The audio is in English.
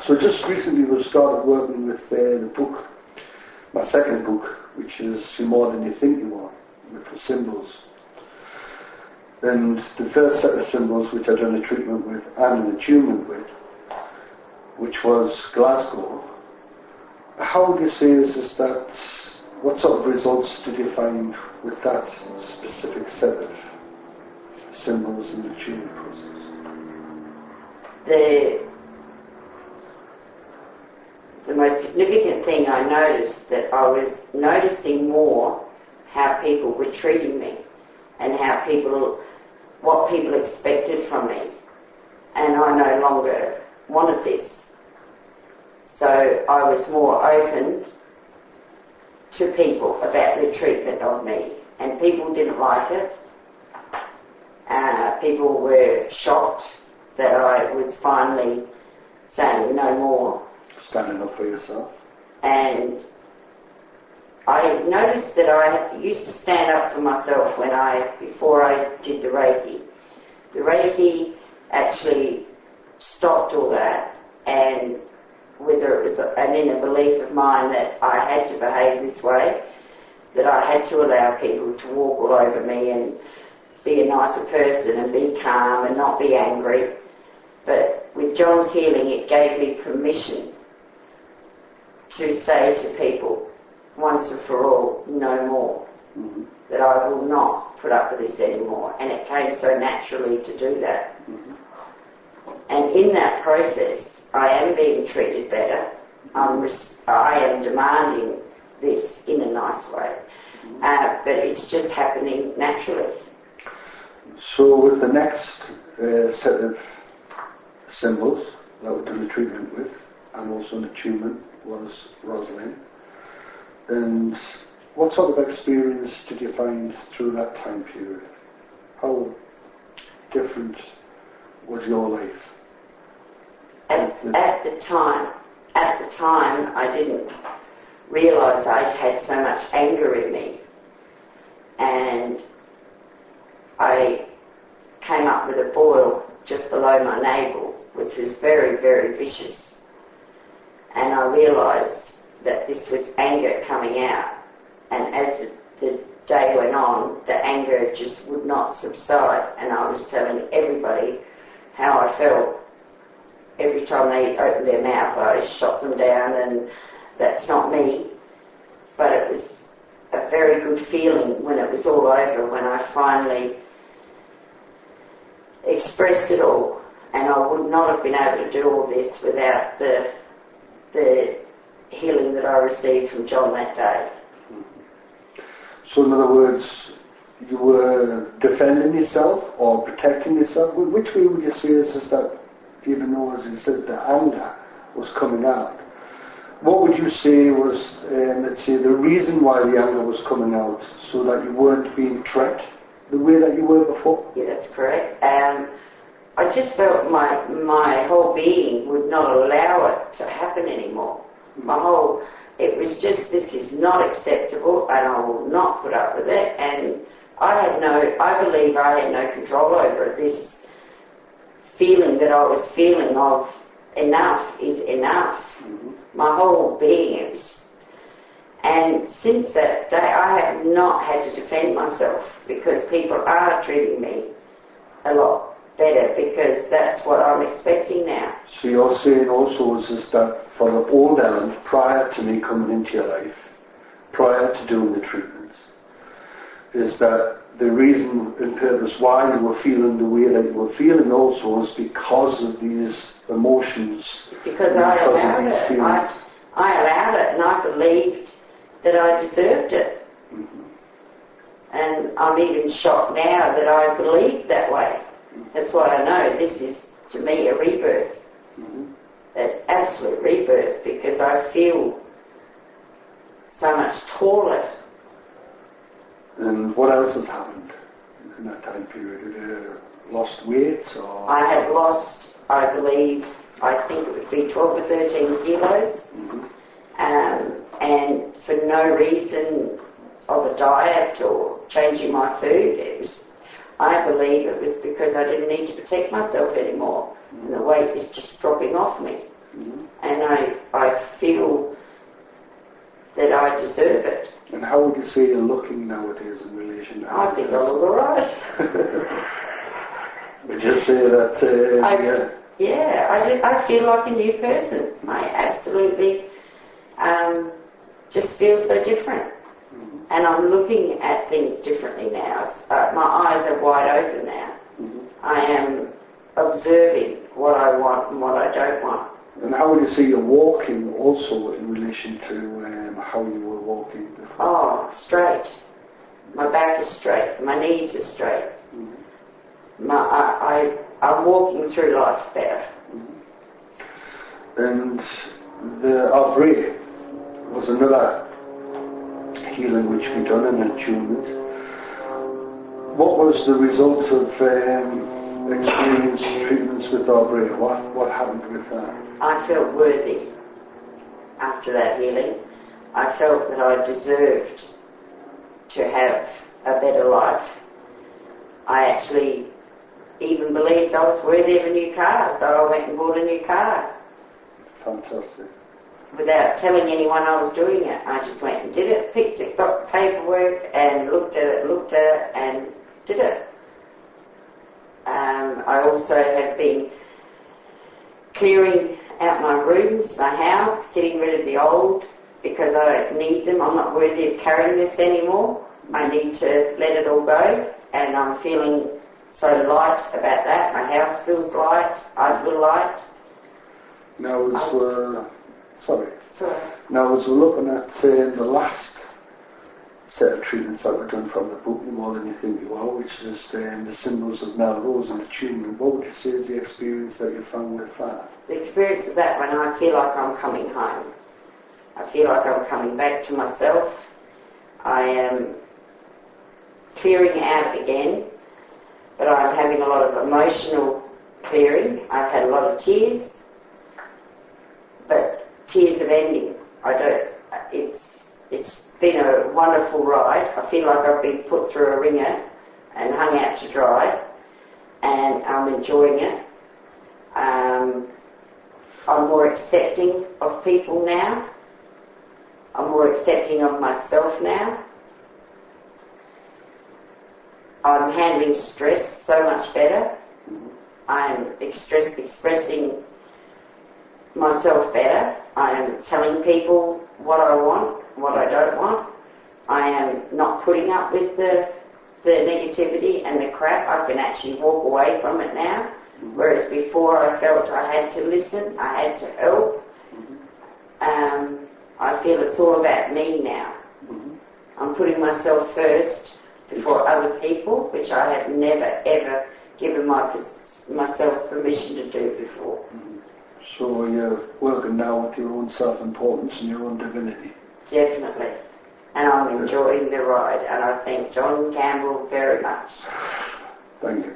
So just recently we started working with the book, my second book, which is You're More Than You Think You Are, with the symbols. And the first set of symbols which I'd done a treatment with and an attunement with, which was Glasgow. How would you say is that, what sort of results did you find with that specific set of symbols in the attunement process? The most significant thing I noticed, that I was noticing more how people were treating me and what people expected from me, and I no longer wanted this. So I was more open to people about their treatment of me, and people didn't like it. People were shocked that I was finally saying no more. Standing up for yourself. And I noticed that I used to stand up for myself before I did the Reiki. The Reiki actually stopped all that, and whether it was an inner belief of mine that I had to behave this way, that I had to allow people to walk all over me and be a nicer person and be calm and not be angry. But with John's healing, it gave me permission to say to people, once and for all, no more. Mm-hmm. That I will not put up with this anymore. And it came so naturally to do that. Mm-hmm. And in that process, I am being treated better. I am demanding this in a nice way. But it's just happening naturally. So with the next set of symbols that we're doing the treatment with, and also an attunement, was Rosslyn. And what sort of experience did you find through that time period? How different was your life? At the time, I didn't realise I'd had so much anger in me, and I came up with a boil just below my navel, which was very, very vicious. And I realised that this was anger coming out, and as the day went on, the anger just would not subside, and I was telling everybody how I felt. Every time they opened their mouth, I shot them down, and that's not me. But it was a very good feeling when it was all over, when I finally expressed it all. And I would not have been able to do all this without the healing that I received from John that day. So in other words, you were defending yourself or protecting yourself? Which way would you say is that, even though as it says the anger was coming out, what would you say was, let's say, the reason why the anger was coming out, so that you weren't being trapped the way that you were before? Yeah, that's correct. I just felt my whole being would not allow it to happen anymore. It was just, this is not acceptable, and I will not put up with it. And I believe I had no control over this feeling that I was feeling of enough is enough. Mm-hmm. My whole being is. And since that day, I have not had to defend myself, because people are treating me a lot better, because that's what I'm expecting now. So you're saying also is that for the old Ellen, prior to me coming into your life, prior to doing the treatments, is that the reason and purpose why you were feeling the way that you were feeling also was because of these emotions. Because I allowed it. I allowed it, and I believed that I deserved it. Mm-hmm. And I'm even shocked now that I believed that way. That's why I know this is, to me, a rebirth. Mm-hmm. An absolute rebirth, because I feel so much taller. And what else has happened in that time period? Have you lost weight? Or? I have lost, I think it would be 12 or 13 kilos. Mm-hmm. And for no reason of a diet or changing my food. I believe it was because I didn't need to protect myself anymore. Mm-hmm. And the weight is just dropping off me. Mm-hmm. and I feel that I deserve it. And how would you say you're looking nowadays in relation to I think I look alright. Would you say that? I feel like a new person. I absolutely just feel so different. Mm-hmm. And I'm looking at things differently now. My eyes are wide open now. Mm-hmm. I am observing what I want and what I don't want. And how would you say you're walking also in relation to how you were walking before? Oh, straight. My back is straight. My knees are straight. Mm-hmm. I'm walking through life better. Mm-hmm. And our brain was another healing which we done, an attunement. What was the result of experience treatments with our brain? What happened with that? I felt worthy after that healing. I felt that I deserved to have a better life. I actually even believed I was worthy of a new car, so I went and bought a new car. Fantastic. Without telling anyone I was doing it. I just went and did it, picked it, got the paperwork and looked at it and did it. I also have been clearing out my rooms, my house, getting rid of the old because I don't need them. I'm not worthy of carrying this anymore. I need to let it all go, and I'm feeling so light about that. My house feels light. I feel light. Now as we're Now as we're looking at the last set of treatments that were done from the book, You're More Than You Think You Are, which is the symbols of Melrose and attunement, what would you say is the experience that you found with that? The experience of that when I feel like I'm coming home. I feel like I'm coming back to myself. I am clearing out again, but I'm having a lot of emotional clearing. I've had a lot of tears, but tears of ending. It's been a wonderful ride. I feel like I've been put through a ringer and hung out to dry, and I'm enjoying it. I'm more accepting of people now. I'm more accepting of myself now. I'm handling stress so much better. I'm expressing myself better. I am telling people what I want, what I don't want. I am not putting up with the negativity and the crap. I can actually walk away from it now. Whereas before I felt I had to listen, I had to help. I feel it's all about me now. I'm putting myself first before other people, which I had never ever given myself permission to do before. So you're working now with your own self-importance and your own divinity. Definitely. And I'm enjoying the ride, and I thank John Campbell very much. Thank you.